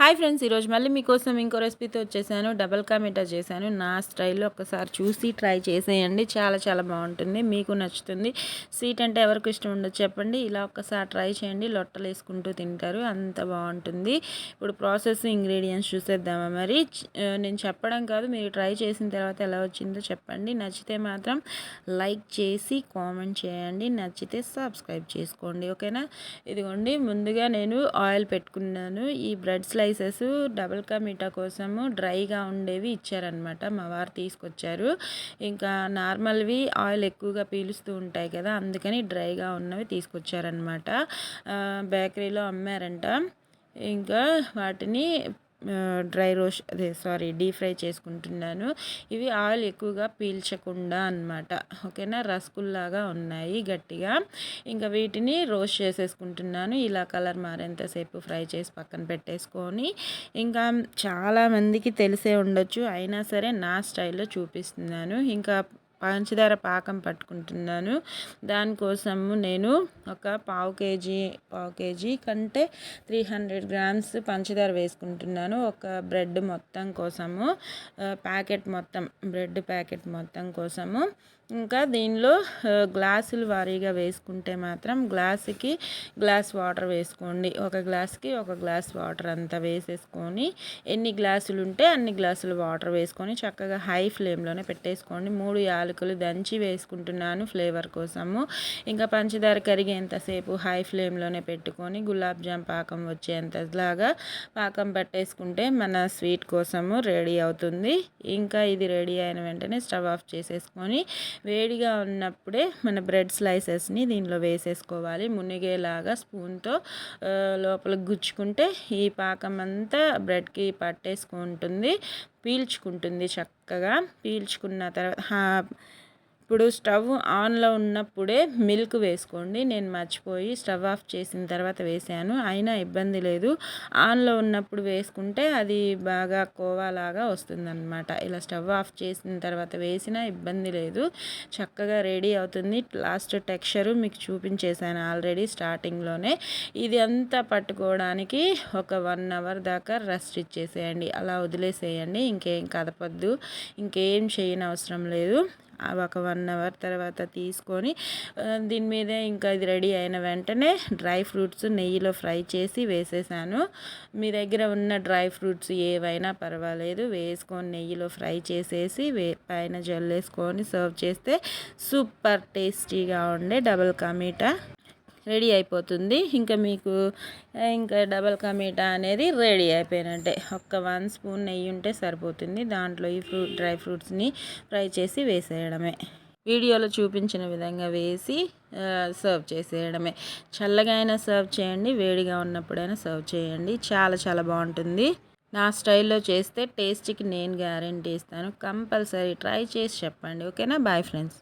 Hi friends, ఈరోజు మళ్ళీ మీకోసం ఇంకో రెసిపీతో వచ్చేసాను. డబల్ కా మీఠా చేశాను నా స్టైల్లో. ఒకసారి చూసి ట్రై చేసేయండి. చాలా చాలా బాగుంటుంది, మీకు నచ్చుతుంది. స్వీట్ అంటే ఎవరికి ఇష్టం ఉండదు చెప్పండి. ఇలా ఒక్కసారి ట్రై చేయండి, లొట్టలు వేసుకుంటూ తింటారు, అంత బాగుంటుంది. ఇప్పుడు ప్రాసెస్ ఇంగ్రీడియంట్స్ చూసేద్దామా మరి. నేను చెప్పడం కాదు, మీరు ట్రై చేసిన తర్వాత ఎలా వచ్చిందో చెప్పండి. నచ్చితే మాత్రం లైక్ చేసి కామెంట్ చేయండి, నచ్చితే సబ్స్క్రైబ్ చేసుకోండి, ఓకేనా. ఇదిగోండి, ముందుగా నేను ఆయిల్ పెట్టుకున్నాను. ఈ bread slices double ka meetha కోసము డ్రైగా ఉండేవి ఇచ్చారనమాట, మా వారు తీసుకొచ్చారు. ఇంకా నార్మల్వి ఆయిల్ ఎక్కువగా పీలుస్తూ ఉంటాయి కదా, అందుకని డ్రైగా ఉన్నవి తీసుకొచ్చారనమాట. బేకరీలో అమ్మారంట. ఇంకా వాటిని డీప్ ఫ్రై చేసుకుంటున్నాను. ఇవి ఆయిల్ ఎక్కువగా పీల్చకుండా అనమాట, ఓకేనా. రసగుల్లాగా ఉన్నాయి గట్టిగా. ఇంకా వీటిని రోస్ట్ చేసేసుకుంటున్నాను. ఇలా కలర్ మారేంతసేపు ఫ్రై చేసి పక్కన పెట్టేసుకొని, ఇంకా చాలామందికి తెలిసే ఉండొచ్చు, అయినా సరే నా స్టైల్లో చూపిస్తున్నాను. ఇంకా పంచదార పాకం పట్టుకుంటున్నాను. దానికోసము నేను ఒక పావు కేజీ కంటే 300 గ్రామ్స్ పంచదార వేసుకుంటున్నాను. ఒక బ్రెడ్ మొత్తం కోసము, బ్రెడ్ ప్యాకెట్ మొత్తం కోసము. ఇంకా దీనిలో గ్లాసుల వారీగా వేసుకుంటే మాత్రం గ్లాసుకి గ్లాస్ వాటర్ వేసుకోండి. ఒక గ్లాస్కి ఒక గ్లాస్ వాటర్ అంతా వేసేసుకొని, ఎన్ని గ్లాసులు ఉంటే అన్ని గ్లాసులు వాటర్ వేసుకొని చక్కగా హై ఫ్లేమ్లోనే పెట్టేసుకోండి. 3 యాలకులు దంచి వేసుకుంటున్నాను ఫ్లేవర్ కోసము. ఇంకా పంచదార కరిగేంతసేపు హై ఫ్లేమ్లోనే పెట్టుకొని గులాబ్ జామ్ పాకం వచ్చేంతలాగా పాకం పట్టేసుకుంటే మన స్వీట్ కోసము రెడీ అవుతుంది. ఇంకా ఇది రెడీ అయిన వెంటనే స్టవ్ ఆఫ్ చేసేసుకొని, వేడిగా ఉన్నప్పుడే మన బ్రెడ్ స్లైసెస్ని దీనిలో వేసేసుకోవాలి. మునిగేలాగా స్పూన్తో లోపలికి గుచ్చుకుంటే ఈ పాకం అంతా బ్రెడ్కి పట్టేసుకుంటుంది, పీల్చుకుంటుంది చక్కగా. పీల్చుకున్న తర్వాత ఇప్పుడు స్టవ్ ఆన్లో ఉన్నప్పుడే మిల్క్ వేసుకోండి. నేను మర్చిపోయి స్టవ్ ఆఫ్ చేసిన తర్వాత వేసాను, అయినా ఇబ్బంది లేదు. ఆన్లో ఉన్నప్పుడు వేసుకుంటే అది బాగా కోవాలాగా వస్తుందన్నమాట. ఇలా స్టవ్ ఆఫ్ చేసిన తర్వాత వేసినా ఇబ్బంది లేదు, చక్కగా రెడీ అవుతుంది. లాస్ట్ టెక్స్చరు మీకు చూపించేశాను ఆల్రెడీ స్టార్టింగ్లోనే. ఇది అంతా పట్టుకోవడానికి ఒక 1 అవర్ దాకా రెస్ట్ ఇచ్చేసేయండి, అలా వదిలేసేయండి. ఇంకేం కదపద్దు, ఇంకేం చేయనవసరం లేదు. ఒక 1 అవర్ తర్వాత తీసుకొని దీని మీదే ఇంకా ఇది రెడీ అయిన వెంటనే డ్రై ఫ్రూట్స్ నెయ్యిలో ఫ్రై చేసి వేసేసాను. మీ దగ్గర ఉన్న డ్రై ఫ్రూట్స్ ఏవైనా పర్వాలేదు, వేసుకొని నెయ్యిలో ఫ్రై చేసేసి పైన జల్లేసుకొని సర్వ్ చేస్తే సూపర్ టేస్టీగా ఉండే డబుల్ కా మీఠా రెడీ అయిపోతుంది. ఇంకా డబల్ కా మీఠా అనేది రెడీ అయిపోయినట్టే. ఒక్క 1 స్పూన్ నెయ్యి ఉంటే సరిపోతుంది. దాంట్లో ఈ డ్రై ఫ్రూట్స్ని ఫ్రై చేసి వేసేయడమే, వీడియోలో చూపించిన విధంగా వేసి సర్వ్ చేసేయడమే. చల్లగా అయినా సర్వ్ చేయండి, వేడిగా ఉన్నప్పుడైనా సర్వ్ చేయండి, చాలా చాలా బాగుంటుంది. నా స్టైల్లో చేస్తే టేస్ట్కి నేను గ్యారంటీ ఇస్తాను. కంపల్సరీ ట్రై చేసి చెప్పండి, ఓకేనా. Bye friends.